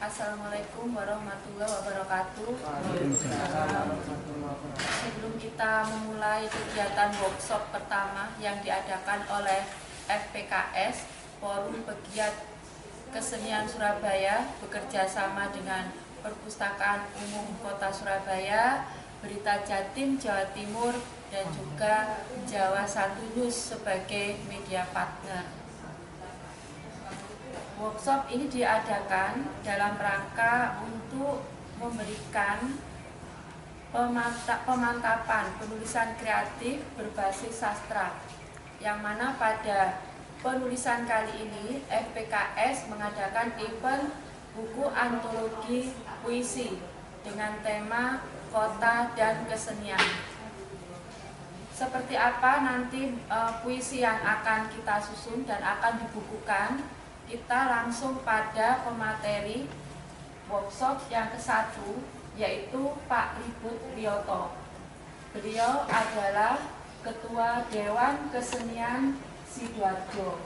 Assalamualaikum warahmatullahi wabarakatuh. Sebelum kita memulai kegiatan workshop pertama yang diadakan oleh FPKS, Forum Pegiat Kesenian Surabaya, bekerja sama dengan Perpustakaan Umum Kota Surabaya, Berita Jatim Jawa Timur, dan juga Jawa Satu News sebagai media partner. Workshop ini diadakan dalam rangka untuk memberikan pemantapan penulisan kreatif berbasis sastra, yang mana pada penulisan kali ini FPKS mengadakan event buku antologi puisi dengan tema kota dan kesenian. Seperti apa nanti puisi yang akan kita susun dan akan dibukukan, kita langsung pada pemateri workshop yang ke-1, yaitu Pak Ribut Priyoto. Beliau adalah Ketua Dewan Kesenian Sidoarjo,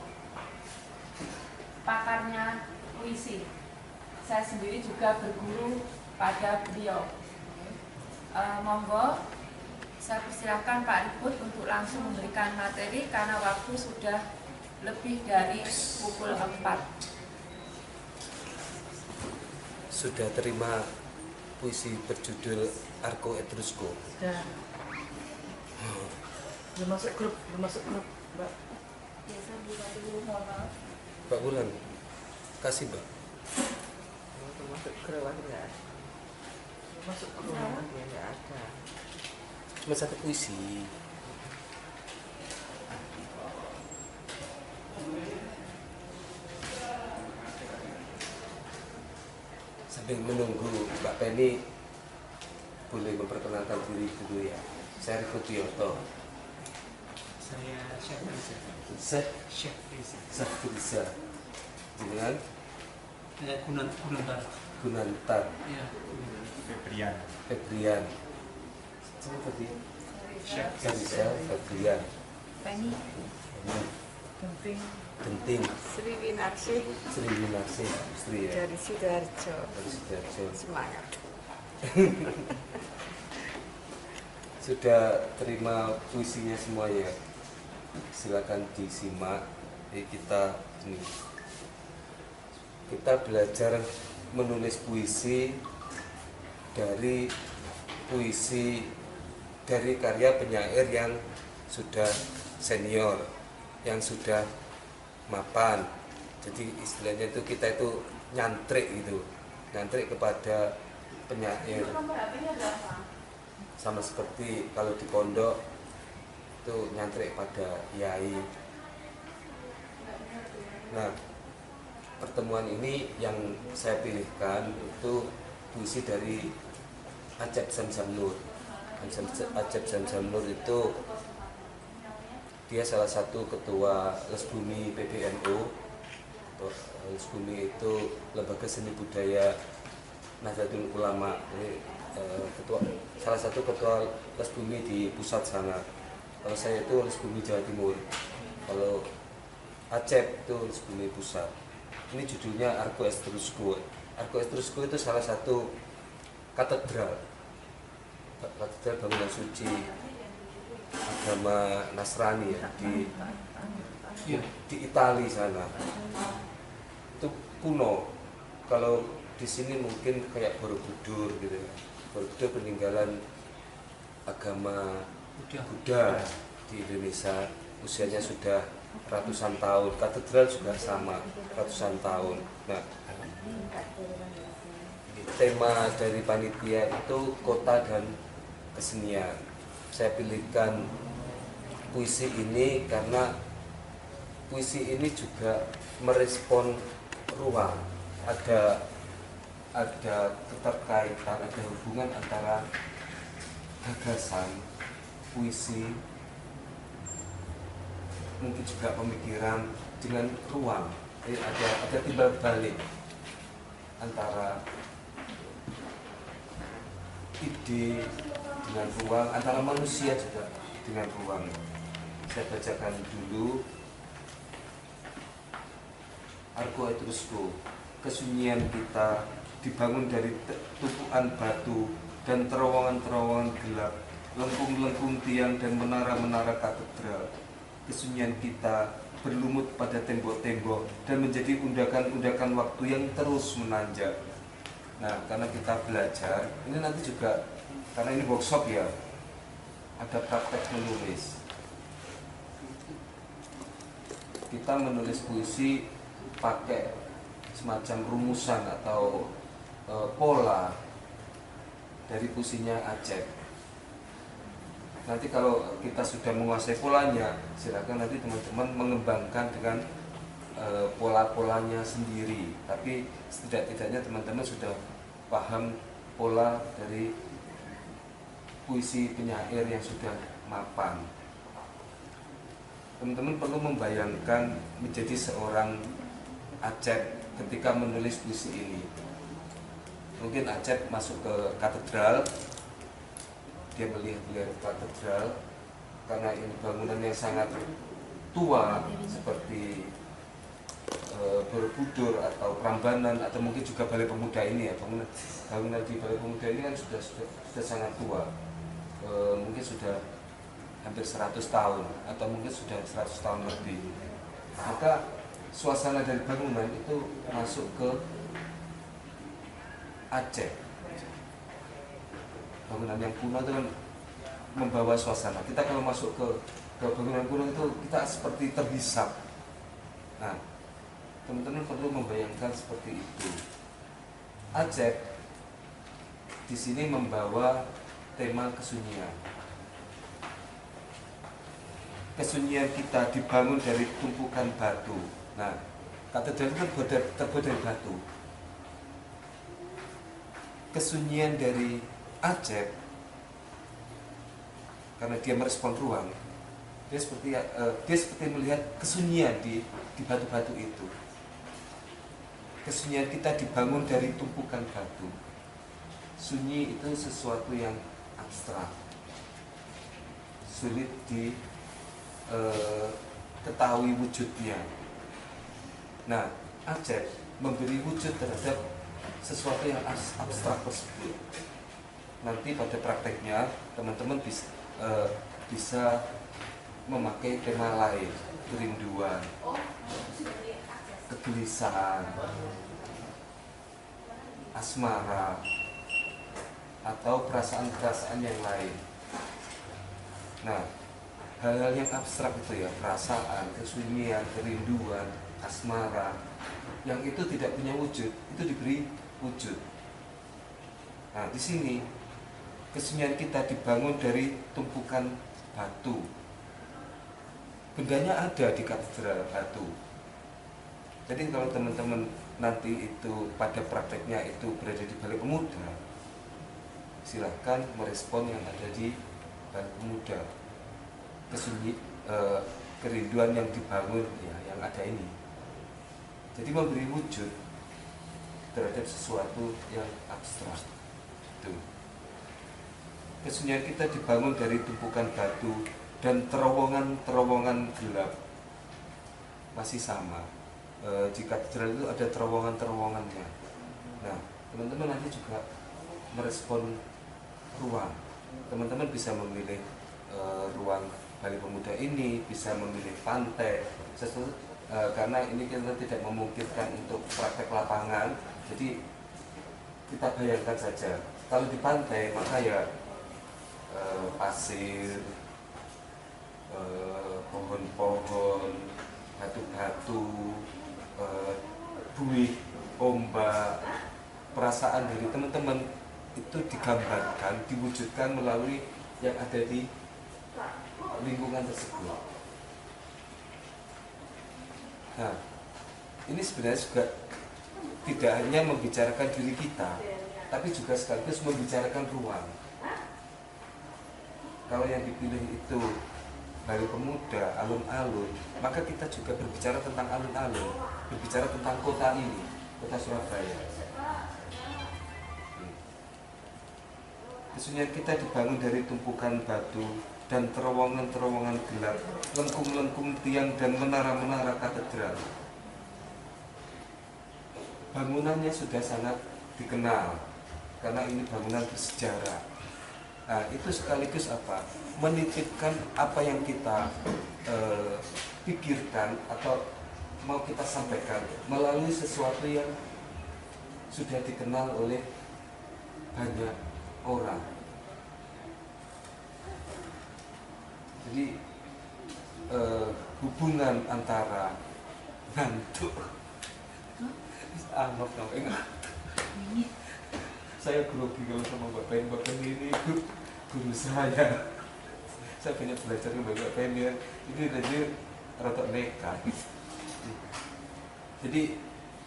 pakarnya puisi. Saya sendiri juga berguru pada beliau. Monggo, saya persilahkan Pak Ribut untuk langsung memberikan materi karena waktu sudah lebih dari pukul 4. Sudah terima puisi berjudul Arko Etrusko? Sudah. Belum masuk grup, Mbak. Biasa buka dulu, mohon maaf. Mbak Bulan, kasih Mbak. Masuk grup enggak? Masuk grup ya enggak ada. Cuma satu puisi. Sambil menunggu Mbak Penny, boleh memperkenalkan diri dulu ya. Saya Ribut Priyoto. Saya Chef Riza. Chef Riza. Dengan Gunantar. Ya. Febrian. Sama tadi. Chef Riza Febrian. Penny. Genting. Sri Winarsi Istri ya. dari Sidoarjo. Semangat. Sudah terima puisinya semuanya. Silakan disimak. Jadi kita belajar menulis puisi dari karya penyair yang sudah senior, yang sudah mapan. Jadi istilahnya itu kita itu nyantrik kepada penyair. Sama seperti kalau di pondok itu nyantrik pada yai. Nah, pertemuan ini yang saya pilihkan itu puisi dari Acep Zamzam-Nur. Acep Zamzam-Nur itu dia salah satu ketua Lesbumi PBNU. Lesbumi itu lembaga seni budaya Nahdlatul Ulama. Ini salah satu ketua Lesbumi di pusat sana. Kalau saya itu Lesbumi Jawa Timur. Kalau Acep itu Lesbumi pusat. Ini judulnya Arko Etrusko. Arko Etrusko itu salah satu katedral bangunan suci agama Nasrani ya, di Italia sana. Itu kuno. Kalau di sini mungkin kayak Borobudur gitu. Borobudur peninggalan agama Buddha di Indonesia, usianya sudah ratusan tahun. Katedral juga sama, ratusan tahun. Nah, tema dari panitia itu kota dan kesenian. Saya pilihkan puisi ini karena puisi ini juga merespon ruang. Ada keterkaitan, ada hubungan antara gagasan, puisi, mungkin juga pemikiran dengan ruang. Jadi ada timbal balik antara ide dengan ruang, antara manusia juga dengan ruang. Saya bacakan dulu. Arko Etrusko, kesunyian kita dibangun dari tumpukan batu dan terowongan-terowongan gelap, lengkung-lengkung tiang dan menara-menara katedral. Kesunyian kita berlumut pada tembok-tembok dan menjadi undakan-undakan waktu yang terus menanjak. Nah, karena kita belajar, ini nanti juga, karena ini workshop ya, ada praktek menulis. Kita menulis puisi pakai semacam rumusan atau pola dari puisinya Acep. Nanti kalau kita sudah menguasai polanya, silakan nanti teman-teman mengembangkan dengan pola-polanya sendiri. Tapi setidak-tidaknya teman-teman sudah paham pola dari puisi penyair yang sudah mapan. Teman-teman perlu membayangkan menjadi seorang Acep ketika menulis puisi ini. Mungkin Acep masuk ke katedral, dia melihat katedral karena ini bangunan yang sangat tua seperti Borobudur atau Prambanan atau mungkin juga Balai Pemuda ini ya, bangunan di Balai Pemuda ini kan sudah sangat tua, mungkin sudah hampir 100 tahun atau mungkin sudah 100 tahun lebih. Maka suasana dari bangunan itu masuk ke Aceh. Bangunan yang kuno itu kan membawa suasana. Kita kalau masuk ke bangunan kuno itu kita seperti terhisap. Nah, teman-teman perlu membayangkan seperti itu. Acep di sini membawa tema kesunyian. Kesunyian kita dibangun dari tumpukan batu. Nah, katedral itu terbuat dari batu. Kesunyian dari Acep, karena dia merespon ruang, dia seperti melihat kesunyian di batu-batu itu. Kesunyian kita dibangun dari tumpukan batu. Sunyi itu sesuatu yang abstrak, sulit diketahui wujudnya. Nah, Acep memberi wujud terhadap sesuatu yang abstrak tersebut. Nanti pada prakteknya teman-teman bisa memakai tema lain, kerinduan, kegelisahan, asmara, atau perasaan-perasaan yang lain. Nah, hal-hal yang abstrak itu ya, perasaan, kesunyian, kerinduan, asmara, yang itu tidak punya wujud, itu diberi wujud. Nah, di sini kesunyian kita dibangun dari tumpukan batu. Bendanya ada di katedral batu. Jadi kalau teman-teman nanti itu pada prakteknya itu berada di Balai Pemuda, silahkan merespon yang ada di Balai Pemuda. Kerinduan yang dibangun ya, yang ada ini. Jadi memberi wujud terhadap sesuatu yang abstrak. Itu. Kesunyian kita dibangun dari tumpukan batu dan terowongan-terowongan gelap. Masih sama. Di katedral itu ada terowongan-terowongannya. Nah, teman-teman nanti juga merespon ruang. Teman-teman bisa memilih ruang Balai Pemuda ini, bisa memilih pantai, karena ini kita tidak memungkinkan untuk praktek lapangan. Jadi kita bayangkan saja, kalau di pantai maka ya pasir, pohon-pohon, batu-batu, buih, ombak. Perasaan dari teman-teman itu digambarkan, diwujudkan melalui yang ada di lingkungan tersebut. Nah, ini sebenarnya juga tidak hanya membicarakan diri kita, tapi juga sekaligus membicarakan ruang. Kalau yang dipilih itu Balai Pemuda, alun-alun, maka kita juga berbicara tentang alun-alun, berbicara tentang kota ini, kota Surabaya. Kesunyian kita dibangun dari tumpukan batu dan terowongan-terowongan gelap, lengkung-lengkung tiang dan menara-menara katedral. Bangunannya sudah sangat dikenal karena ini bangunan bersejarah. Nah, itu sekaligus apa? Menitipkan apa yang kita pikirkan atau mau kita sampaikan melalui sesuatu yang sudah dikenal oleh banyak orang. Jadi hubungan antara ngantuk saya grogi kalau sama Bapak ini guru saya banyak belajar dengan Bapak ini rada nekat. Jadi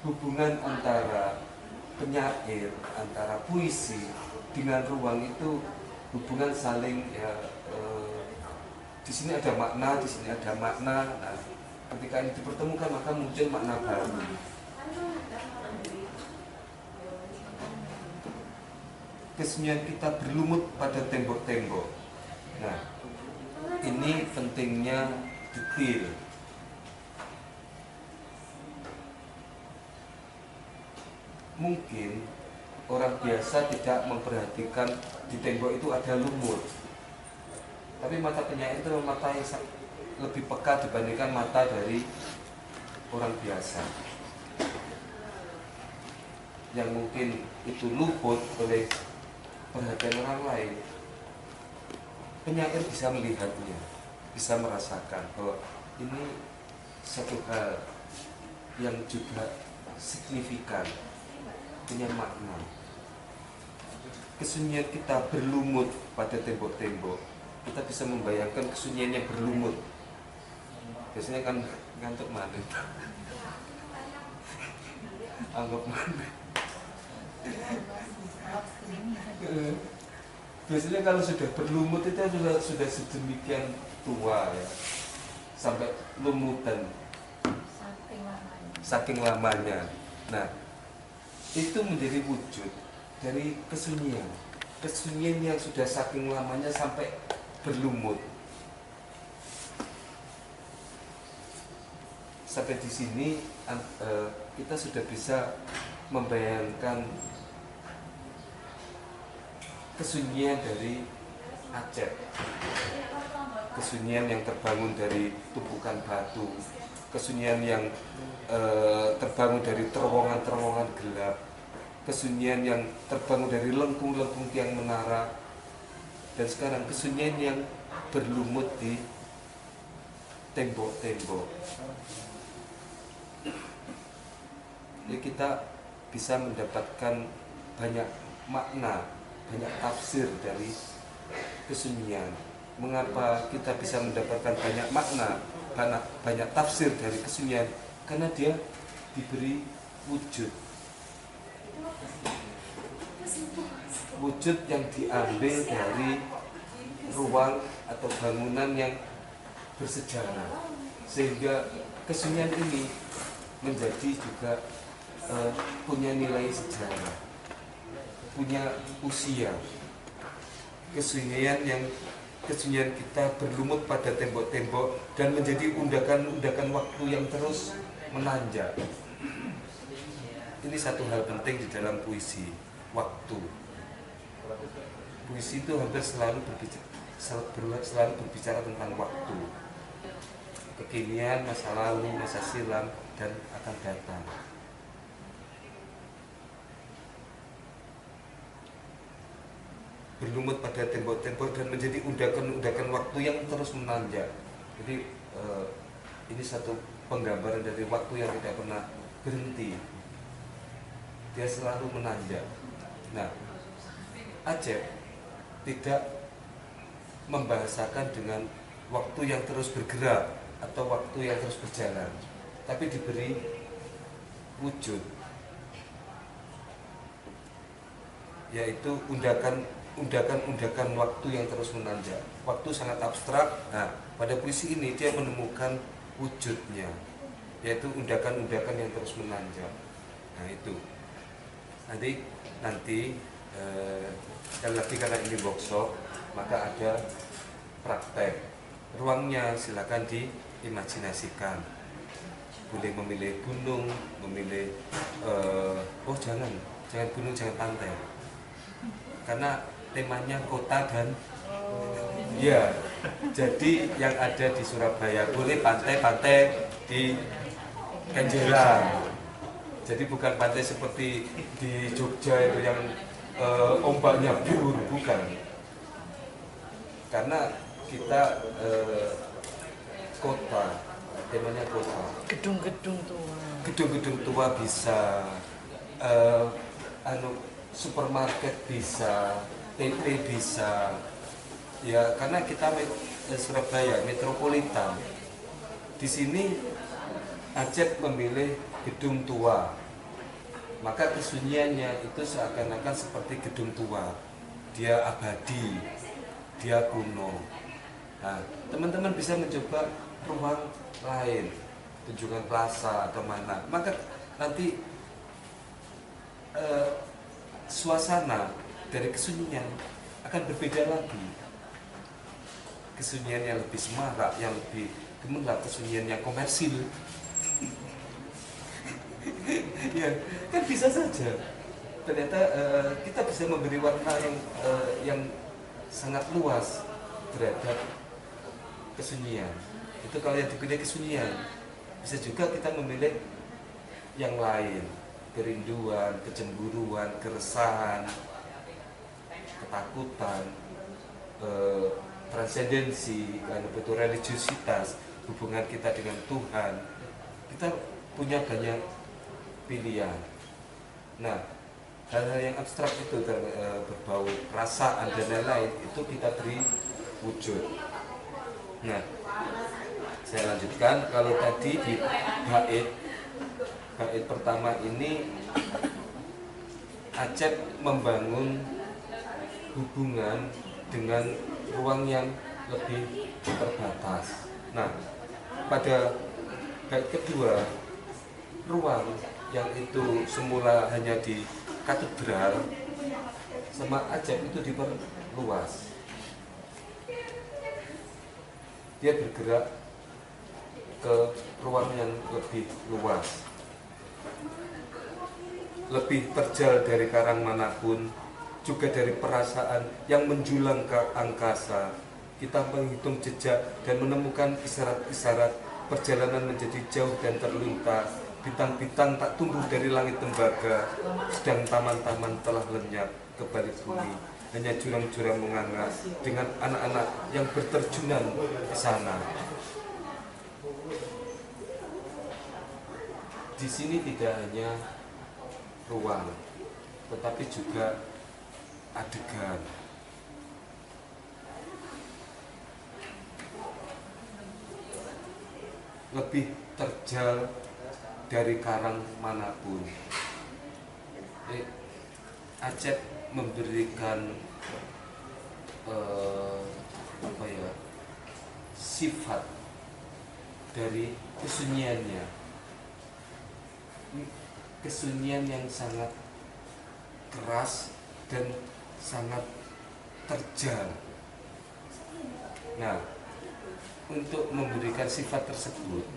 hubungan antara penyair, antara puisi dengan ruang itu hubungan saling di sini ada makna, di sini ada makna. Nah, ketika ini dipertemukan maka muncul makna baru. Kesunyian kita berlumut pada tembok-tembok. Nah, ini pentingnya detail. Mungkin orang biasa tidak memperhatikan di tembok itu ada lumut. Tapi mata penyair itu mata yang lebih peka dibandingkan mata dari orang biasa. Yang mungkin itu luput oleh perhatian orang lain. Penyair bisa melihatnya, bisa merasakan bahwa ini satu hal yang juga signifikan, punya makna. Kesunyian kita berlumut pada tembok-tembok. Kita bisa membayangkan kesunyian yang berlumut. Biasanya kan ngantuk mana? Anggap mana? Biasanya kalau sudah berlumut itu sudah sedemikian tua ya, sampai lumutan, saking lamanya. Nah, itu menjadi wujud dari kesunyian yang sudah saking lamanya sampai berlumut. Sampai di sini kita sudah bisa membayangkan kesunyian dari Aceh, kesunyian yang terbangun dari tumpukan batu, kesunyian yang terbangun dari terowongan-terowongan gelap, kesunyian yang terbangun dari lengkung-lengkung tiang menara, dan sekarang kesunyian yang berlumut di tembok-tembok. Jadi kita bisa mendapatkan banyak makna, banyak tafsir dari kesunyian. Mengapa kita bisa mendapatkan banyak makna, banyak tafsir dari kesunyian? Karena dia diberi wujud. Wujud yang diambil dari ruang atau bangunan yang bersejarah. Sehingga kesunyian ini menjadi juga punya nilai sejarah, punya usia. Kesunyian kita berlumut pada tembok-tembok dan menjadi undakan-undakan waktu yang terus menanjak. Ini satu hal penting di dalam puisi, waktu. Puisi itu hampir selalu berbicara tentang waktu, kekinian, masa lalu, masa silam, dan akan datang. Berlumut pada tembok-tembok dan menjadi undakan-undakan waktu yang terus menanjak. Jadi ini satu penggambaran dari waktu yang tidak pernah berhenti. Dia selalu menanjak. Nah, Aceh tidak membahasakan dengan waktu yang terus bergerak atau waktu yang terus berjalan, tapi diberi wujud, yaitu undakan waktu yang terus menanjak. Waktu sangat abstrak. Nah, pada puisi ini dia menemukan wujudnya, yaitu undakan-undakan yang terus menanjak. Nah, itu nanti sekali lagi karena ini workshop, maka ada praktek. Ruangnya silakan diimajinasikan. Boleh memilih gunung, memilih jangan jangan gunung, jangan pantai. Karena temanya kota dan ya, jadi yang ada di Surabaya boleh pantai-pantai di Kenjeran. Jadi bukan pantai seperti di Jogja itu yang ombaknya biur, bukan. Karena kita kota, temanya kota. Gedung-gedung tua. Gedung-gedung tua bisa, supermarket bisa, TP bisa. Ya karena kita Surabaya metropolitan. Di sini Acep memilih gedung tua. Maka kesunyiannya itu seakan-akan seperti gedung tua. Dia abadi, dia kuno. Nah, teman-teman bisa mencoba ruang lain, Tunjungan Plaza atau mana. Maka nanti suasana dari kesunyian akan berbeda lagi. Kesunyian yang lebih semarak, yang lebih gemerlap, kesunyian yang komersil. Ya, kan bisa saja. Ternyata kita bisa memberi warna yang sangat luas terhadap kesunyian. Itu kalau yang dipilih kesunyian. Bisa juga kita memilih yang lain, kerinduan, kecemburuan, keresahan, ketakutan, transendensi, betul religiusitas, hubungan kita dengan Tuhan. Kita punya banyak pilihan. Nah, hal-hal yang abstrak itu berbau perasaan dan lain-lain itu kita beri wujud. Nah, saya lanjutkan. Kalau tadi di bait pertama ini Acep membangun hubungan dengan ruang yang lebih terbatas. Nah, pada bait kedua, ruang yang itu semula hanya di katedral sama Acep itu diperluas. Dia bergerak ke ruang yang lebih luas, lebih terjal dari karang manapun, juga dari perasaan yang menjulang ke angkasa. Kita menghitung jejak dan menemukan isyarat-isyarat perjalanan menjadi jauh dan terlintas. Bintang-bintang tak tumbuh dari langit tembaga, sedang taman-taman telah lenyap ke balik bumi. Hanya jurang-jurang menganga dengan anak-anak yang berterjunan ke sana. Di sini tidak hanya ruang, tetapi juga adegan. Lebih terjal dari karang manapun. Acep memberikan sifat dari kesunyiannya, kesunyian yang sangat keras dan sangat terjal. Nah, untuk memberikan sifat tersebut,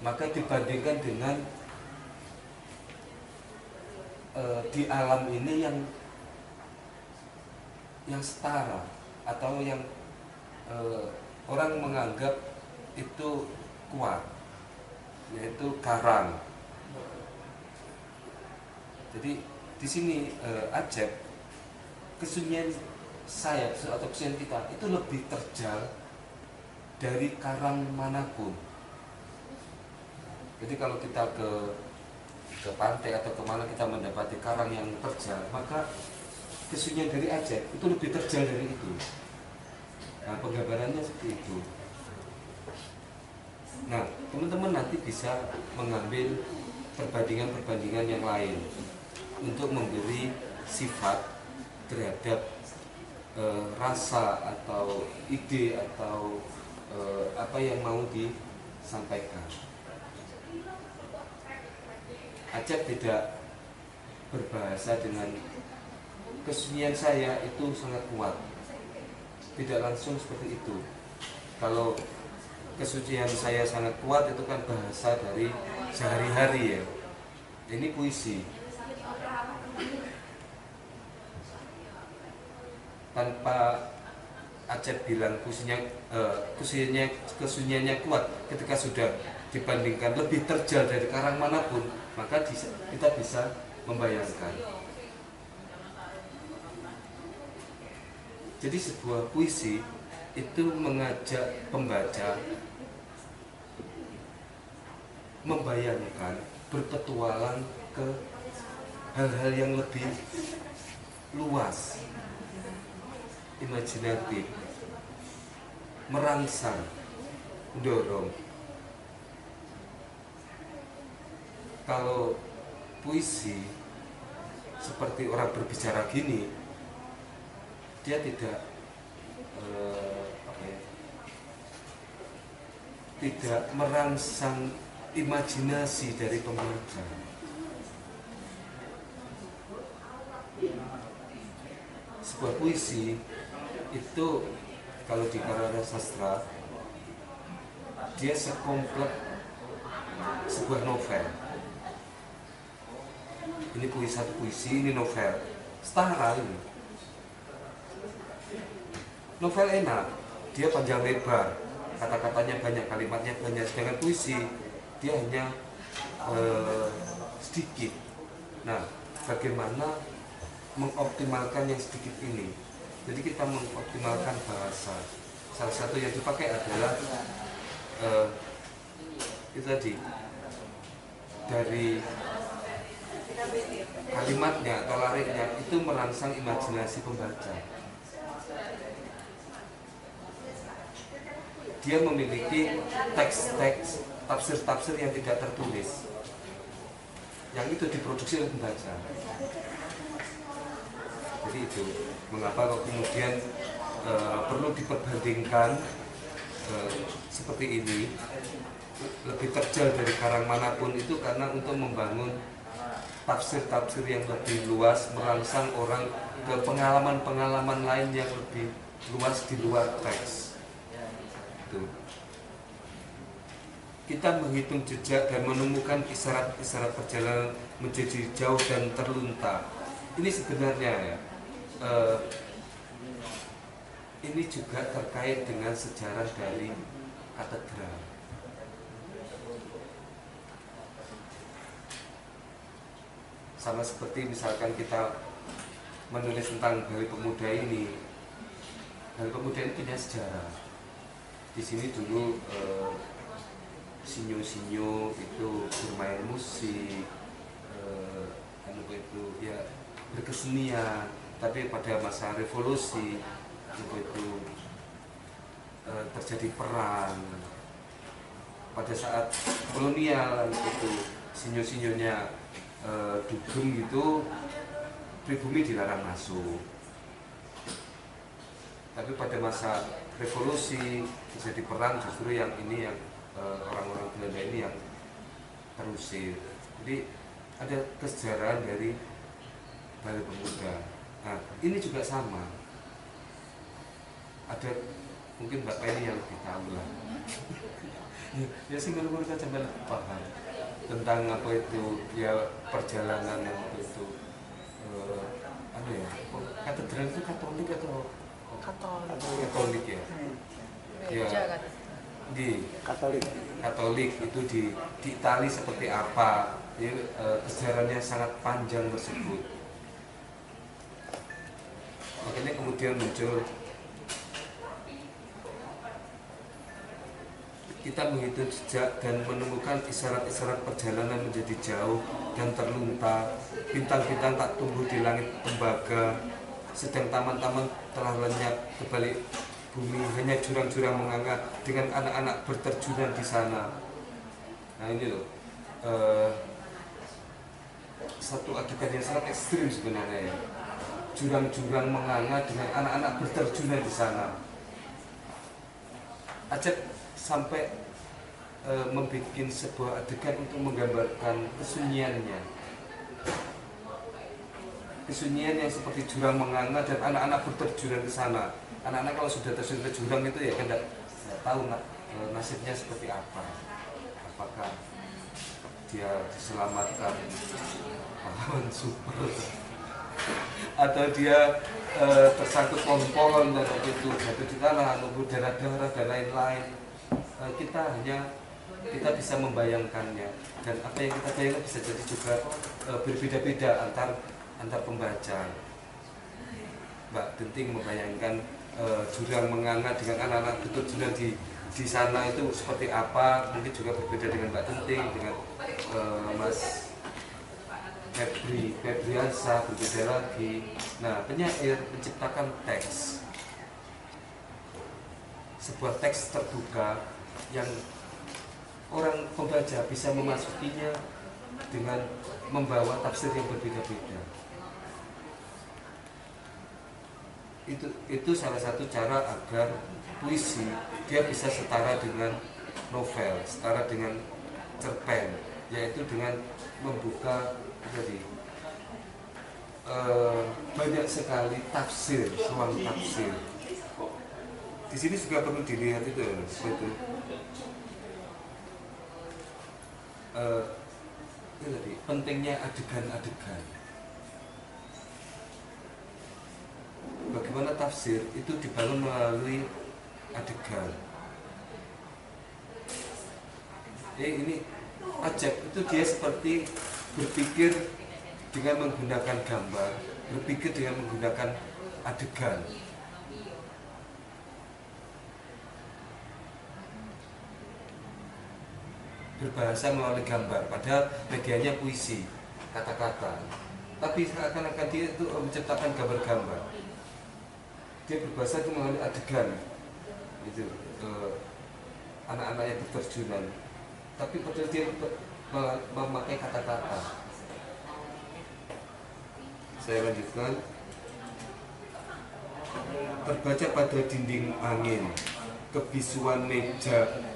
maka dibandingkan dengan di alam ini yang setara atau yang orang menganggap itu kuat, yaitu karang. Jadi di sini Acep, kesunyian saya atau kesunyian kita itu lebih terjal dari karang manapun. Jadi kalau kita ke pantai atau kemana kita mendapati karang yang terjal, maka kesunyian dari Acep itu lebih terjal dari itu. Nah, penggambarannya seperti itu. Nah, teman-teman nanti bisa mengambil perbandingan-perbandingan yang lain untuk memberi sifat terhadap rasa atau ide atau apa yang mau disampaikan. Acep tidak berbahasa dengan kesunyian saya itu sangat kuat, tidak langsung seperti itu. Kalau kesucian saya sangat kuat itu kan bahasa dari sehari-hari ya. Ini puisi. tanpa Acep bilang kesunyiannya kuat, ketika sudah dibandingkan lebih terjal dari karang manapun, maka kita bisa membayangkan. Jadi sebuah puisi itu mengajak pembaca membayangkan, berpetualang ke hal-hal yang lebih luas, imajinatif, merangsang, mendorong. Kalau puisi seperti orang berbicara gini, dia tidak tidak merangsang imajinasi dari pembaca. Sebuah puisi itu kalau di karya sastra dia sekomplek sebuah novel. Ini satu puisi, ini novel. Setara ini. Novel enak, dia panjang lebar, kata-katanya banyak, kalimatnya banyak. Sedangkan puisi dia hanya sedikit. Nah, bagaimana mengoptimalkan yang sedikit ini? Jadi kita mengoptimalkan bahasa. Salah satu yang dipakai adalah itu tadi, dari kalimatnya atau lariknya itu merangsang imajinasi pembaca. Dia memiliki teks-teks, tafsir-tafsir yang tidak tertulis, yang itu diproduksi oleh pembaca. Jadi itu mengapa kemudian perlu diperbandingkan seperti ini, lebih terjal dari karang manapun, itu karena untuk membangun tafsir-tafsir yang lebih luas, merangsang orang ke pengalaman-pengalaman lain yang lebih luas di luar teks. Itu. Kita menghitung jejak dan menemukan isyarat-isyarat perjalanan menjadi jauh dan terlunta. Ini sebenarnya ya, ini juga terkait dengan sejarah dari katedral. Sama seperti misalkan kita menulis tentang Bali Pemuda ini. Bali Pemuda ini punya sejarah. Di sini dulu sinyo-sinyo itu bermain musik, itu ya berkesenian. Tapi pada masa revolusi itu terjadi perang. Pada saat kolonial itu sinyo-sinyonya dugem gitu, pribumi dilarang masuk. Tapi pada masa revolusi terjadi perang, justru yang ini yang orang-orang Belanda ini yang terusir. Jadi ada kesejarahan dari Bali Pemuda. Nah, ini juga sama. Ada mungkin Bapak ini yang lebih tahu lah. Ya sih guru-guru saja lebih paham tentang apa itu ya perjalanan itu katedral itu Katolik atau Katolik ya? Ya, di Katolik itu di Itali seperti apa? Ya, kesejarahannya sangat panjang tersebut. Makanya kemudian muncul kita menghitung jejak dan menemukan isyarat-isyarat perjalanan menjadi jauh dan terlunta. Bintang-bintang tak tumbuh di langit tembaga, sedang taman-taman telah lenyap ke balik bumi, hanya jurang-jurang menganga dengan anak-anak berterjunan di sana. Nah ini loh, satu adegan yang sangat ekstrim sebenarnya ya. Jurang-jurang menganga dengan anak-anak berterjunan di sana. Acep sampai membuat sebuah adegan untuk menggambarkan kesunyiannya. Kesunyian yang seperti jurang menganga dan anak-anak berterjunan ke sana. Anak-anak kalau sudah terjun ke jurang itu ya kan tidak tahu nasibnya seperti apa. Apakah dia diselamatkan pahlawan super atau dia tersangkut pohon-pohon dan itu jatuh di tanah, nunggu darah-darah dan lain-lain. Kita bisa membayangkannya, dan apa yang kita bayangkan bisa jadi juga berbeda-beda antar pembaca. Mbak Denting membayangkan jurang menganga dengan anak-anak betul jurang di sana itu seperti apa, mungkin juga berbeda dengan Mbak Denting, dengan Mas Febriansa berbeda lagi. Nah, penyair menciptakan teks, sebuah teks terbuka yang orang pembaca bisa memasukinya dengan membawa tafsir yang berbeda-beda. Itu salah satu cara agar puisi dia bisa setara dengan novel, setara dengan cerpen, yaitu dengan membuka jadi banyak sekali tafsir, ruang tafsir. Di sini juga perlu dilihat itu. Itu tadi pentingnya adegan-adegan. Bagaimana tafsir itu dibangun melalui adegan. Ini Ajak itu dia seperti berpikir dengan menggunakan gambar, berpikir dengan menggunakan adegan. Berbahasa melalui gambar, padahal medianya puisi, kata-kata. Tapi seakan-akan dia itu menciptakan gambar-gambar. Dia berbahasa itu melalui adegan, itu anak-anak yang berterjunan. Tapi padahal dia memakai kata-kata. Saya lanjutkan. Terbaca pada dinding angin, kebisuan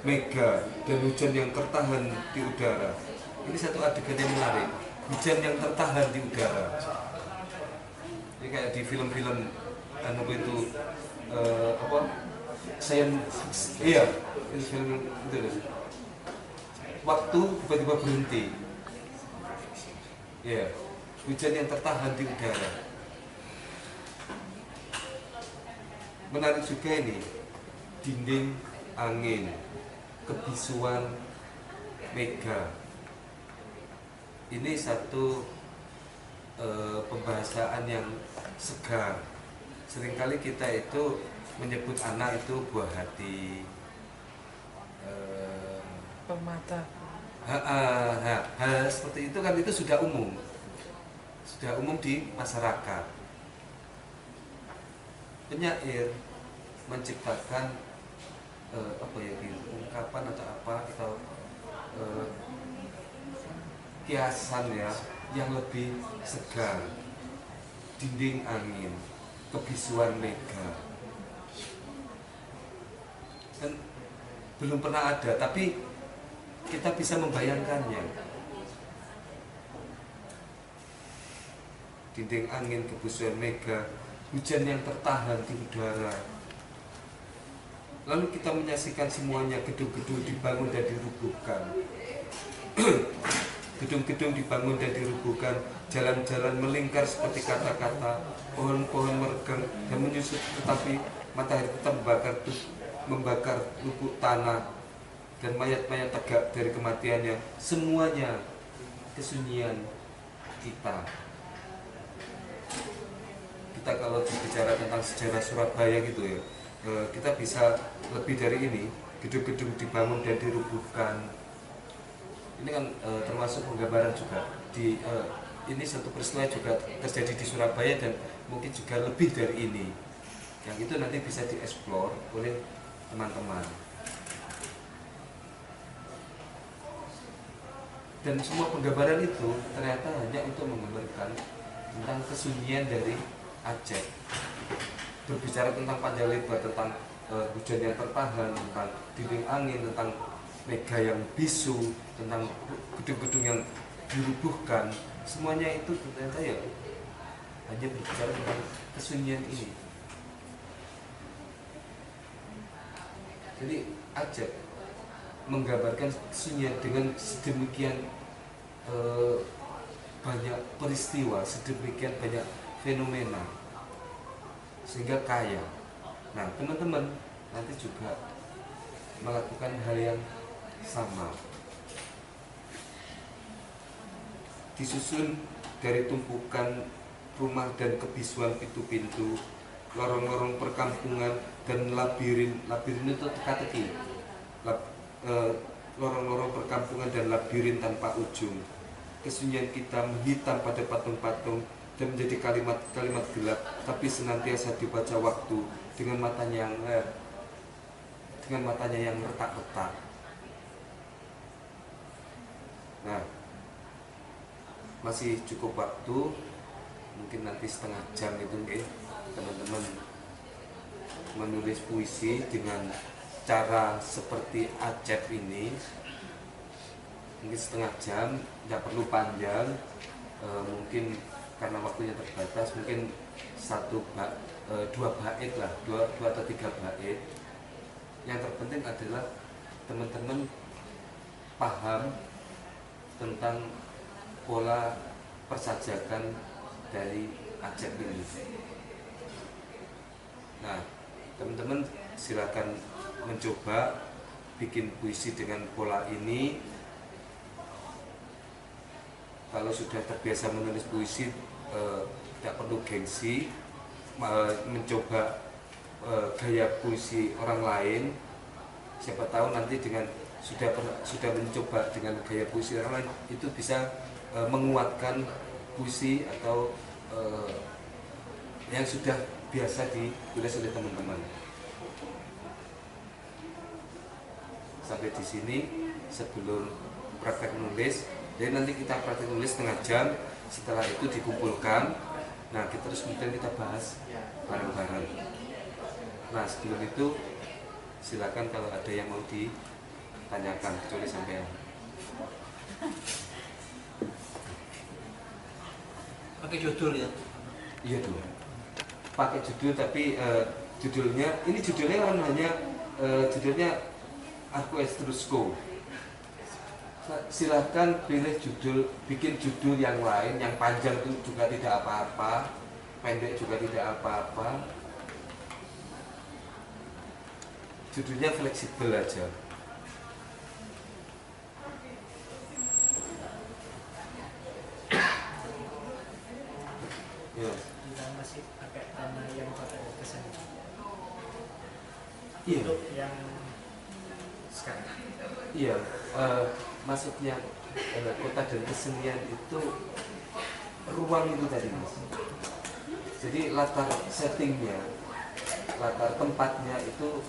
mega dan hujan yang tertahan di udara. Ini satu adegan yang menarik. Hujan yang tertahan di udara. Ini kayak di film-film itu iya, itu film itu. Waktu tiba-tiba berhenti. Ya, hujan yang tertahan di udara. Menarik juga ini. Dinding angin, kebisuan mega. Ini satu pembahasan yang segar. Seringkali kita itu menyebut anak itu buah hati, Pemata. Hal seperti itu kan itu sudah umum di masyarakat. Penyair menciptakan ungkapan atau apa atau kiasan ya yang lebih segar. Dinding angin, kebisuan mega. Kan belum pernah ada, tapi kita bisa membayangkannya. Dinding angin, kebisuan mega, hujan yang tertahan di udara. Lalu kita menyaksikan semuanya, gedung-gedung dibangun dan dirubuhkan. Gedung-gedung dibangun dan dirubuhkan, jalan-jalan melingkar seperti kata-kata, pohon-pohon meregang dan menyusut, tetapi matahari tetap membakar lubuk tanah dan mayat-mayat tegak dari kematiannya. Semuanya kesunyian kita. Kita kalau bicara tentang sejarah Surabaya gitu ya, kita bisa lebih dari ini. Gedung-gedung dibangun dan dirubuhkan. Ini kan termasuk penggambaran juga. Ini satu peristiwa juga terjadi di Surabaya dan mungkin juga lebih dari ini. Yang itu nanti bisa dieksplor oleh teman-teman. Dan semua penggambaran itu ternyata hanya untuk menggambarkan tentang kesunyian dari Aceh. Berbicara tentang panjang lebar, tentang hujan yang tertahan, tentang dinding angin, tentang mega yang bisu, tentang gedung-gedung yang dirubuhkan. Semuanya itu ternyata ya hanya berbicara tentang kesunyian ini. Jadi Aceh menggambarkan kesunyian dengan sedemikian banyak peristiwa, sedemikian banyak fenomena sehingga kaya. Nah, teman-teman nanti juga melakukan hal yang sama. Disusun dari tumpukan rumah dan kebisuan pintu-pintu, lorong-lorong perkampungan dan labirin itu teka-teki. Lorong-lorong perkampungan dan labirin tanpa ujung. Kesunyian kita menghitam pada patung-patung dan menjadi kalimat-kalimat gelap, tapi senantiasa dibaca waktu dengan matanya yang retak-retak. Nah, masih cukup waktu, mungkin nanti setengah jam itu teman-teman menulis puisi dengan cara seperti Acep ini, mungkin setengah jam, tidak perlu panjang, mungkin karena waktunya terbatas, mungkin dua bait lah, dua atau tiga bait. Yang terpenting adalah teman-teman paham tentang pola persajakan dari Acep ini. Nah, teman-teman silakan mencoba bikin puisi dengan pola ini. Kalau sudah terbiasa menulis puisi, tidak perlu gengsi mencoba gaya puisi orang lain. Siapa tahu nanti dengan sudah mencoba dengan gaya puisi orang lain itu bisa menguatkan puisi atau yang sudah biasa ditulis oleh teman-teman. Sampai di sini sebelum praktek nulis. Jadi nanti kita praktek nulis setengah jam. Setelah itu dikumpulkan. Nah, terus kemudian kita bahas bareng-bareng. Nah, sebelum itu silakan kalau ada yang mau ditanyakan, kecuali sampai pakai judul ya? Iya tuh, pakai judul, tapi judulnya kan hanya judulnya Aku Etrusco. Silahkan pilih judul, bikin judul yang lain, yang panjang itu juga tidak apa-apa, pendek juga tidak apa-apa. Judulnya fleksibel aja. Ya. Kita masih pakai tema yang kota dan kesenian. Iya. Untuk yang sekarang. Iya. Maksudnya kota dan kesenian itu ruang itu tadi, Mas. Jadi latar settingnya, latar tempatnya itu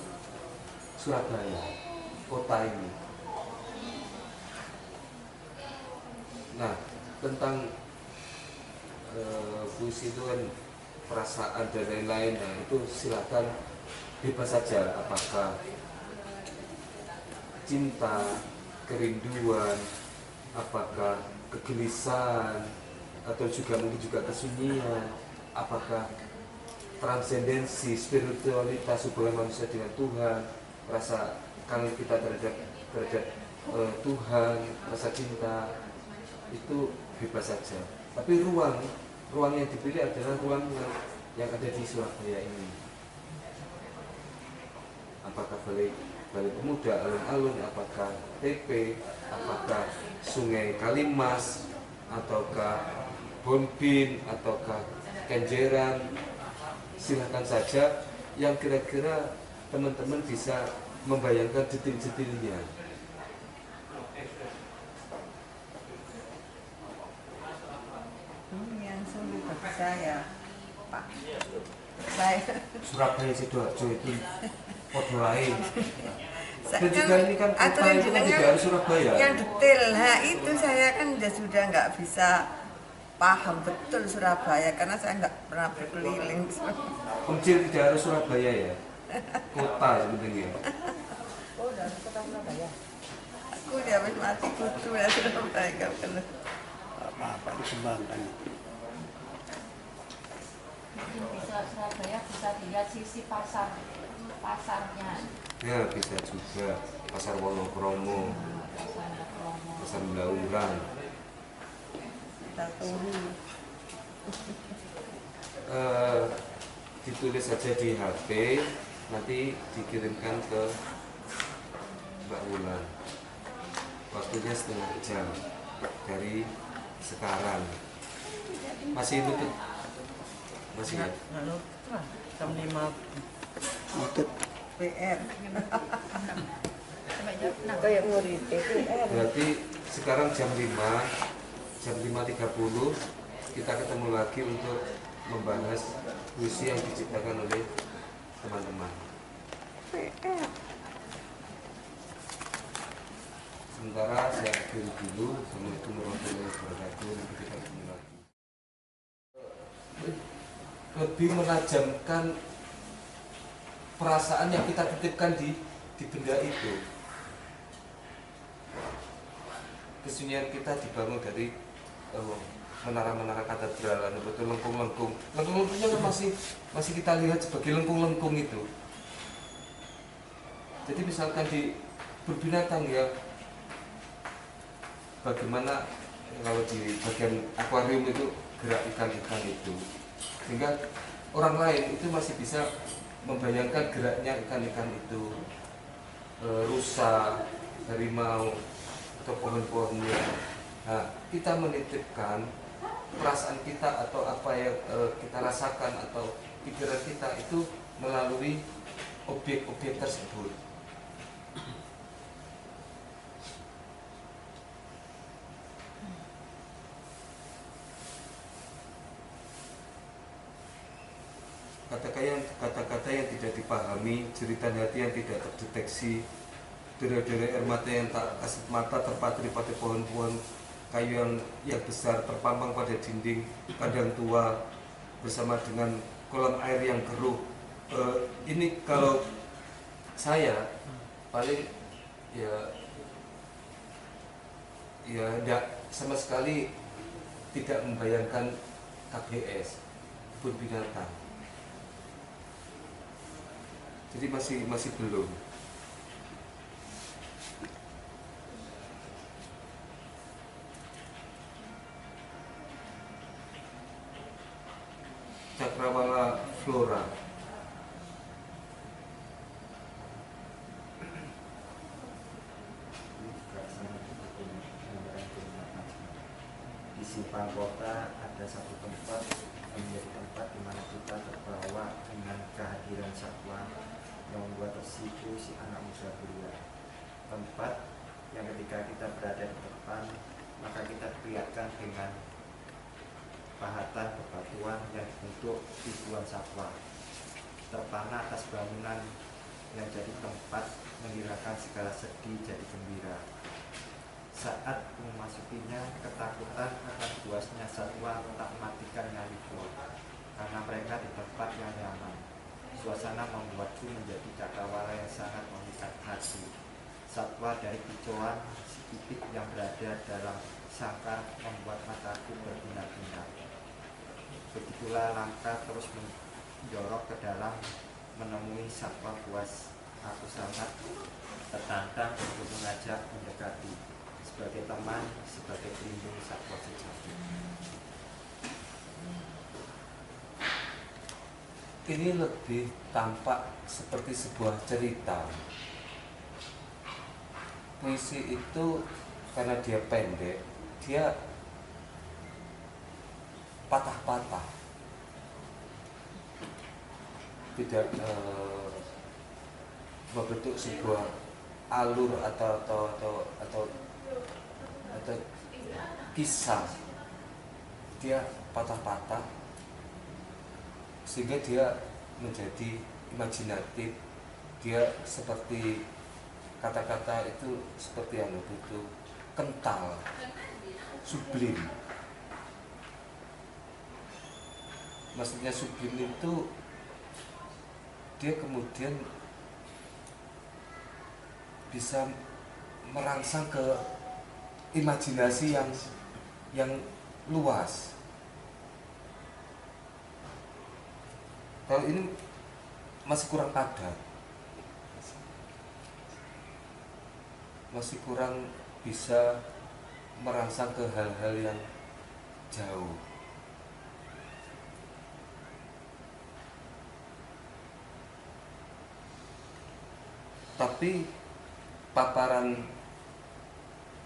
Surabaya, kota ini. Nah, tentang puisi itu kan perasaan dan lain-lain, nah itu silakan bebas saja, apakah cinta, kerinduan, apakah kegelisahan, atau juga mungkin juga kesunyian, apakah transendensi, spiritualitas hubungan manusia dengan Tuhan, rasa kangen kita terhadap Tuhan, rasa cinta, itu bebas saja. Tapi ruang yang dipilih adalah ruang yang ada di Surabaya ini. Apakah Balai Pemuda, alun-alun, apakah TP, apakah Sungai Kalimas, ataukah Bonbin, ataukah Kenjeran, silakan saja yang kira-kira teman-teman bisa membayangkan detil-detilnya. Yang sulit bagi saya, Pak. Saya Surabaya Sidoarjo itu podo lain. Dan kan juga ini kan kota aturan itu kan jenengan tidak harus Surabaya. yang detail. Nah, itu saya kan sudah nggak bisa paham betul Surabaya karena saya nggak pernah berkeliling. Kecil tidak harus Surabaya ya. Kota sebenarnya. Oh, dari kota Surabaya. Aku dia habis mati kutu ya Surabaya nggak pernah. Apa-apa dikembangkan. Bisa Surabaya bisa dilihat sisi pasarnya. Ya bisa juga pasar Wonokromo, pasar Blauran. Kita tunggu. ditulis saja di HP, nanti dikirimkan ke Mbak Wulan. Waktunya setengah jam dari sekarang. Masih nutup? Masih ya? Nggak nutup lah, jam 5. Nutut. PR. Nah, Kayak murid PR. Berarti sekarang jam 5, jam 5.30 kita ketemu lagi untuk membahas puisi yang diciptakan oleh teman-teman. PR. Sementara saya akhiri dulu. Assalamualaikum warahmatullahi wabarakatuh. Nanti kita ketemu lagi. Lebih menajamkan perasaan yang kita titipkan di benda itu. Kesunyian kita dibangun dari menara-menara katedral, betul lengkung-lengkung. Lengkung-lengkungnya kan masih kita lihat sebagai lengkung-lengkung itu. Jadi misalkan di berbinatang ya, bagaimana kalau di bagian akuarium itu gerak ikan-ikan itu, sehingga orang lain itu masih bisa membayangkan geraknya ikan-ikan itu, rusa, harimau, atau pohon-pohonnya. Nah, kita menitipkan perasaan kita atau apa yang kita rasakan atau pikiran kita itu melalui objek-objek tersebut. Kata-kata yang tidak dipahami, jeritan hati yang tidak terdeteksi, derai-derai air mata yang tak kasat mata terpatri pada pohon-pohon kayu yang besar terpampang pada dinding kandang tua bersama dengan kolam air yang keruh. Ini kalau saya paling ya tidak sama sekali tidak membayangkan KBS kebun binatang. Jadi masih belum. Cakrawala Flora. Di simpang kota ada satu tempat yang menjadi tempat di mana kita terbawa dengan kehadiran satwa yang membuat tersipu si anak muda belia. Tempat yang ketika kita berada di depan, maka kita teriakkan dengan pahatan bebatuan yang dibentuk ribuan satwa terpana atas bangunan yang jadi tempat menghilangkan segala sedih jadi gembira. Saat memasukinya, ketakutan akan buasnya satwa tak mematikan nyaliku karena mereka di tempat yang nyaman. Suasana membuatku menjadi cakrawala yang sangat memikat hati. Satwa dari kicauan si titik yang berada dalam sangkar membuat mataku berbinar-binar. Begitulah langkah terus menjorok ke dalam menemui satwa buas. Aku sangat tertantang untuk mengajak mendekati sebagai teman, sebagai pelindung satwa sejati. Ini lebih tampak seperti sebuah cerita. Puisi itu karena dia pendek, dia patah-patah, tidak membentuk sebuah alur atau kisah. Dia patah-patah sehingga dia menjadi imajinatif. Dia seperti kata-kata itu seperti yang itu kental, sublim. Maksudnya sublim itu dia kemudian bisa merangsang ke imajinasi yang luas. Kalau ini masih kurang padat, masih kurang bisa merangsang ke hal-hal yang jauh. tapi paparan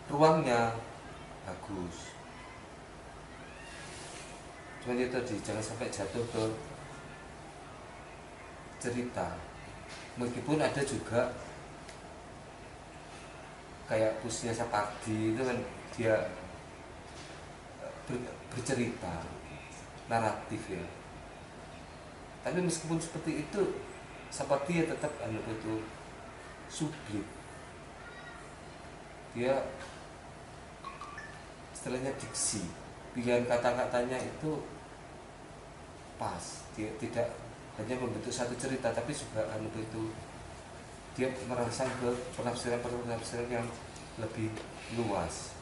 ruangnya bagus. Cuma itu tadi, jangan sampai jatuh ke cerita. Meskipun ada juga kayak Pusnya Sapardi itu kan dia bercerita naratif ya. Tapi meskipun seperti itu, Sapardi ya tetap itu sublim. Dia istilahnya diksi, pilihan kata-katanya itu pas. Dia tidak hanya membentuk satu cerita, tapi juga itu dia merangsang ke penafsiran yang lebih luas.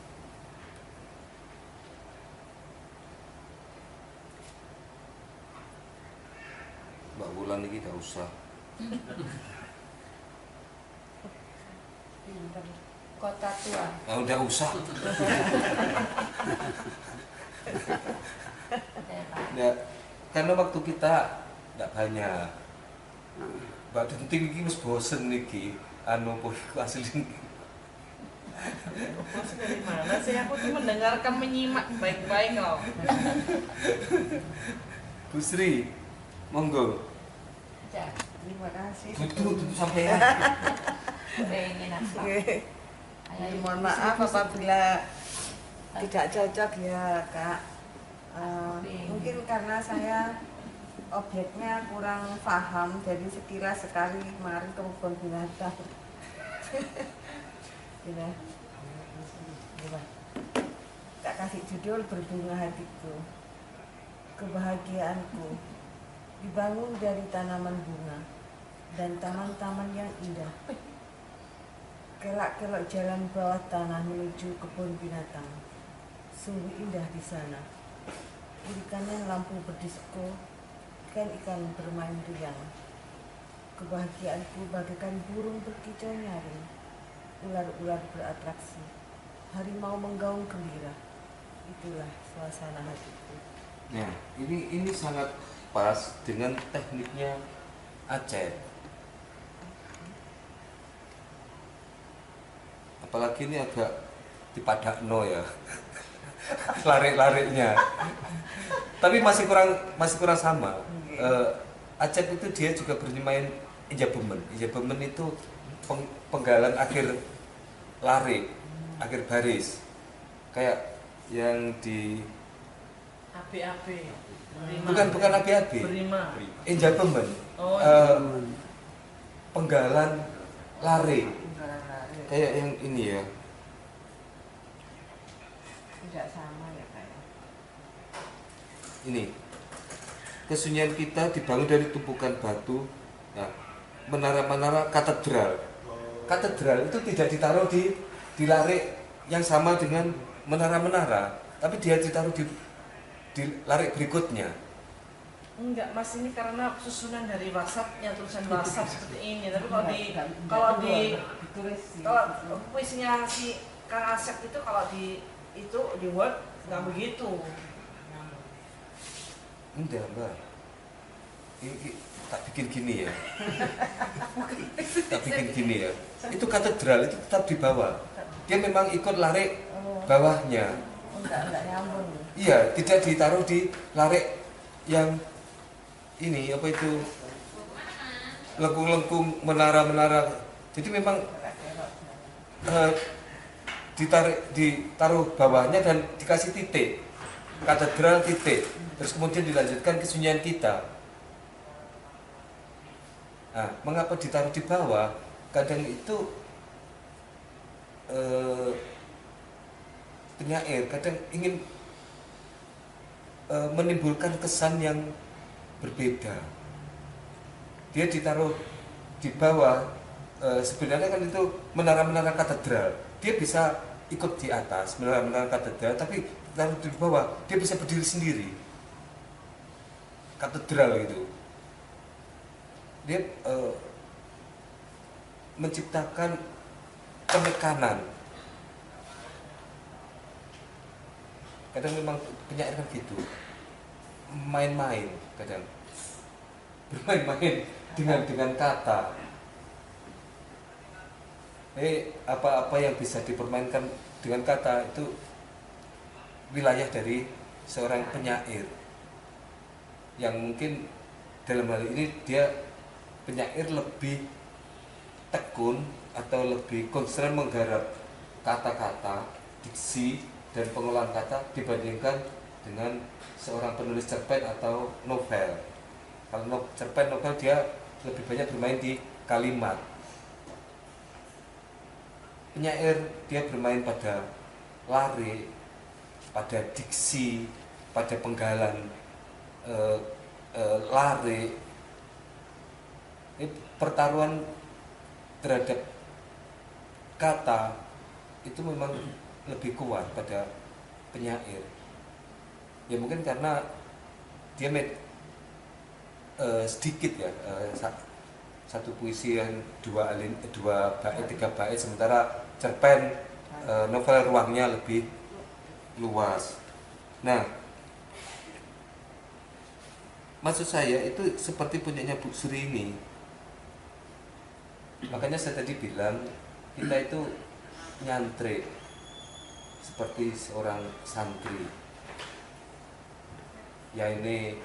Mbak Wulan ini tidak usah. Kota tua. Nah, udah usah. Ya, karena waktu kita tidak banyak. Mbak Denting ini wis bosen niki. Asli. Bosan dari mana sih? Aku tuh mendengarkan, menyimak baik-baik loh. Bu Sri, monggo. Ya, Terima kasih. Tutup sampai ya. pengen apa? Oke. Ayo, Mohon maaf apabila tidak cocok ya Kak. Mungkin karena saya objeknya kurang paham, jadi sekilas sekali kemarin ke kebun binatang. Gila. Gila. Tak kasih judul Berbunga Hatiku. Kebahagiaanku dibangun dari tanaman bunga dan taman-taman yang indah. Kelak-kelok jalan bawah tanah menuju kebun binatang. Sungguh indah di sana. Irikannya lampu berdisko, ikan-ikan bermain riang. Kebahagiaanku bagaikan burung berkicau nyaring, ular-ular beratraksi, harimau menggaung gembira. Itulah suasana hatiku. Nah, ini sangat pas dengan tekniknya Aceh. Apalagi ini agak dipadakno ya. Larik-lariknya. Tapi masih kurang sama. Aceh itu dia juga bermain ijabemen. Ijabemen itu penggalan akhir larik, akhir baris. Kayak yang di AB. bukan AB. Berima. Ijabemen. Oh, Penggalan larik. Kayak yang ini ya. Tidak sama ya Kak. Ini kesunyian kita dibangun dari tumpukan batu. Nah, menara-menara katedral. Katedral itu tidak ditaruh di larik yang sama dengan menara-menara, tapi dia ditaruh di larik berikutnya. Enggak Mas, ini karena susunan dari WhatsApp-nya, tulisan WhatsApp seperti ini. Tapi kalau di puisinya si Kang Asep itu kalau di Word nggak begitu. Enggak, Mbak. Ini tak bikin gini ya. Tak bikin gini ya. Itu katedral itu tetap di bawah. Dia memang ikut larik bawahnya. Enggak nyambung. Iya, tidak ditaruh di larik yang ini apa itu lengkung-lengkung menara-menara. Jadi memang ditaruh bawahnya dan dikasih titik, katedral titik, terus kemudian dilanjutkan kesunyian kita. Nah, mengapa ditaruh di bawah? Kadang itu penyair kadang ingin menimbulkan kesan yang berbeda. Dia ditaruh di bawah, sebenarnya kan itu menara-menara katedral. Dia bisa ikut di atas menara-menara katedral, tapi ditaruh di bawah dia bisa berdiri sendiri. Katedral gitu. Dia menciptakan penekanan. Kadang memang penyair kan gitu, main-main kadang, bermain-main dengan kata. apa-apa yang bisa dipermainkan dengan kata itu wilayah dari seorang penyair yang mungkin dalam hal ini dia penyair lebih tekun atau lebih concern menggarap kata-kata, diksi dan pengolahan kata dibandingkan dengan seorang penulis cerpen atau novel. Kalau cerpen novel dia lebih banyak bermain di kalimat. Penyair dia bermain pada lare, pada diksi, pada penggalan lare. Ini pertaruhan terhadap kata itu memang lebih kuat pada penyair. Ya mungkin karena dia sedikit ya, satu puisi yang dua bait, tiga bait, sementara cerpen novel ruangnya lebih luas. Nah, maksud saya itu seperti punyanya Bu Sri ini. Makanya saya tadi bilang kita itu nyantri seperti seorang santri. Ya ini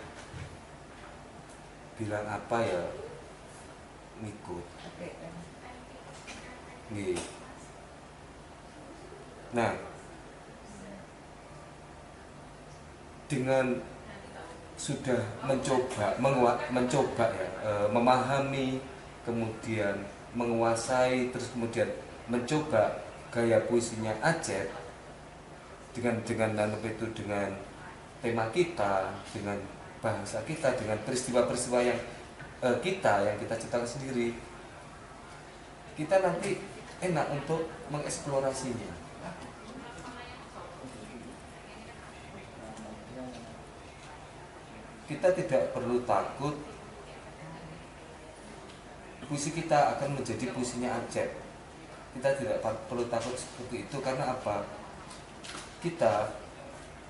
bilang apa ya, ngikut. Nih. Nah, dengan sudah mencoba ya, memahami, kemudian menguasai, terus kemudian mencoba gaya puisinya Acep dengan itu dengan tema kita, dengan bahasa kita, dengan peristiwa-peristiwa yang kita ciptakan sendiri, kita nanti enak untuk mengeksplorasinya. Kita tidak perlu takut puisi kita akan menjadi puisinya Acep. Kita tidak perlu takut seperti itu, karena apa? Kita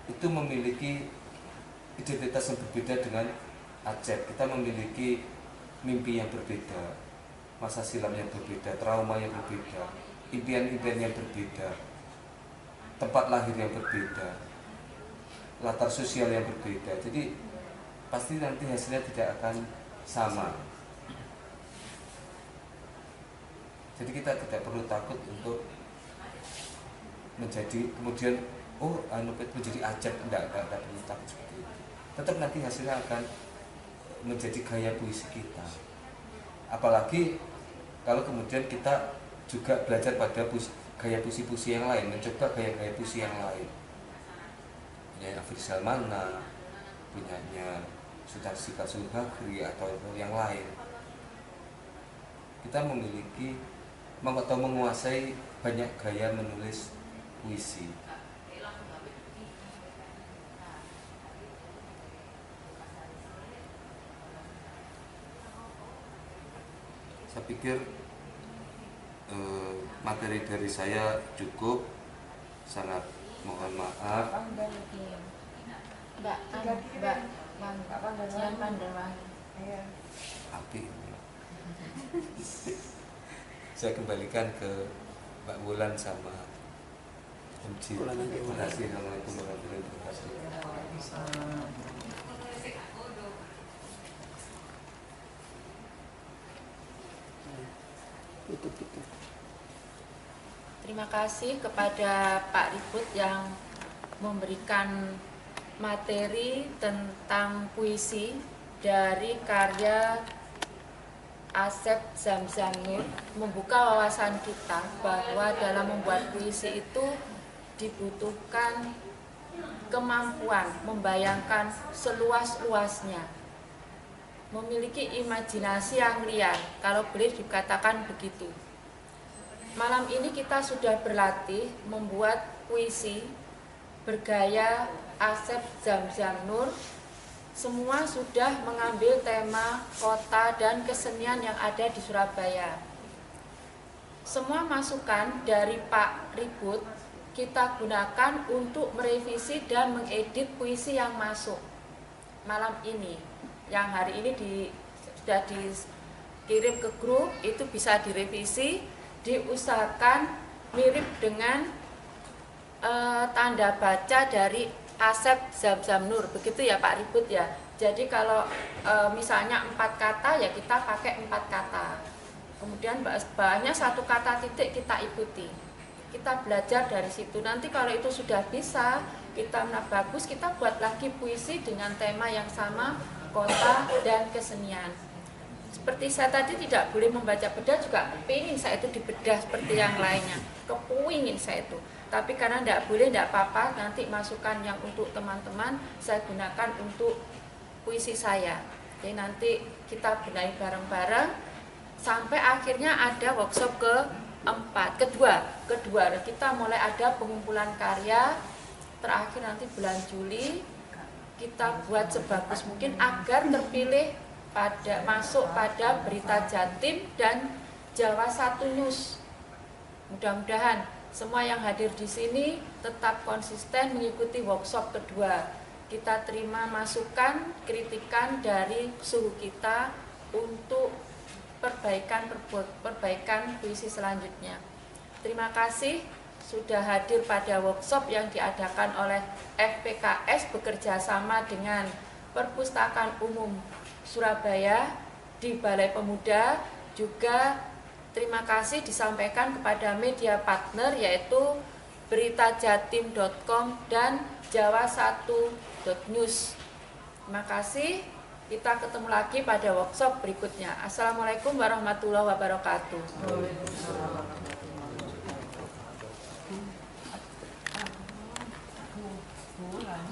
itu memiliki identitas yang berbeda dengan Acep. Kita memiliki mimpi yang berbeda, masa silam yang berbeda, trauma yang berbeda, impian-impian yang berbeda, tempat lahir yang berbeda, latar sosial yang berbeda. Jadi pasti nanti hasilnya tidak akan sama. Jadi kita tidak perlu takut untuk menjadi kemudian menjadi Acep, tidak perlu takut seperti itu. Tetap nanti hasilnya akan menjadi gaya puisi kita. Apalagi kalau kemudian kita juga belajar pada gaya puisi-puisi yang lain, mencoba gaya-gaya puisi yang lain. Punya Afri Salmana, punyanya Sutarsi Sulbagri atau yang lain. Kita memiliki atau menguasai banyak gaya menulis puisi. Saya pikir materi dari saya cukup. Sangat mohon maaf. Mbak Jian Pandarwangi. Api. Saya kembalikan ke Mbak Wulan sama MC. Terima kasih. Assalamualaikum warahmatullahi wabarakatuh. Terima kasih kepada Pak Ribut yang memberikan materi tentang puisi dari karya Asep Zamzam Nur, membuka wawasan kita bahwa dalam membuat puisi itu dibutuhkan kemampuan membayangkan seluas-luasnya, memiliki imajinasi yang liar, kalau boleh dikatakan begitu. Malam ini kita sudah berlatih membuat puisi bergaya Asep Zamzam Nur. Semua sudah mengambil tema kota dan kesenian yang ada di Surabaya. Semua masukan dari Pak Ribut kita gunakan untuk merevisi dan mengedit puisi yang masuk malam ini. Yang hari ini sudah dikirim ke grup, itu bisa direvisi diusahakan mirip dengan tanda baca dari Asep Zamzam Nur, begitu ya Pak Ribut ya. Jadi kalau misalnya 4 kata ya kita pakai 4 kata. Kemudian bahannya 1 kata titik kita ikuti. Kita belajar dari situ. Nanti kalau itu sudah bisa, kita bagus, kita buat lagi puisi dengan tema yang sama, kota dan kesenian. Seperti saya tadi tidak boleh membaca bedah, juga kepingin saya itu dibedah seperti yang lainnya. Kepingin saya itu. Tapi karena tidak boleh, tidak apa-apa, nanti masukan yang untuk teman-teman saya gunakan untuk puisi saya. Jadi nanti kita benahi bareng-bareng sampai akhirnya ada workshop kedua kita mulai ada pengumpulan karya. Terakhir nanti bulan Juli kita buat sebagus mungkin agar terpilih masuk pada Berita Jatim dan Jawa Satu News. Mudah-mudahan semua yang hadir di sini tetap konsisten mengikuti workshop kedua. Kita terima masukan, kritikan dari suhu kita untuk perbaikan puisi selanjutnya. Terima kasih sudah hadir pada workshop yang diadakan oleh FPKS bekerja sama dengan Perpustakaan Umum Surabaya di Balai Pemuda. Juga terima kasih disampaikan kepada media partner yaitu beritajatim.com dan jawa1.news. Terima kasih. Kita ketemu lagi pada workshop berikutnya. Assalamualaikum warahmatullahi wabarakatuh. Bulan.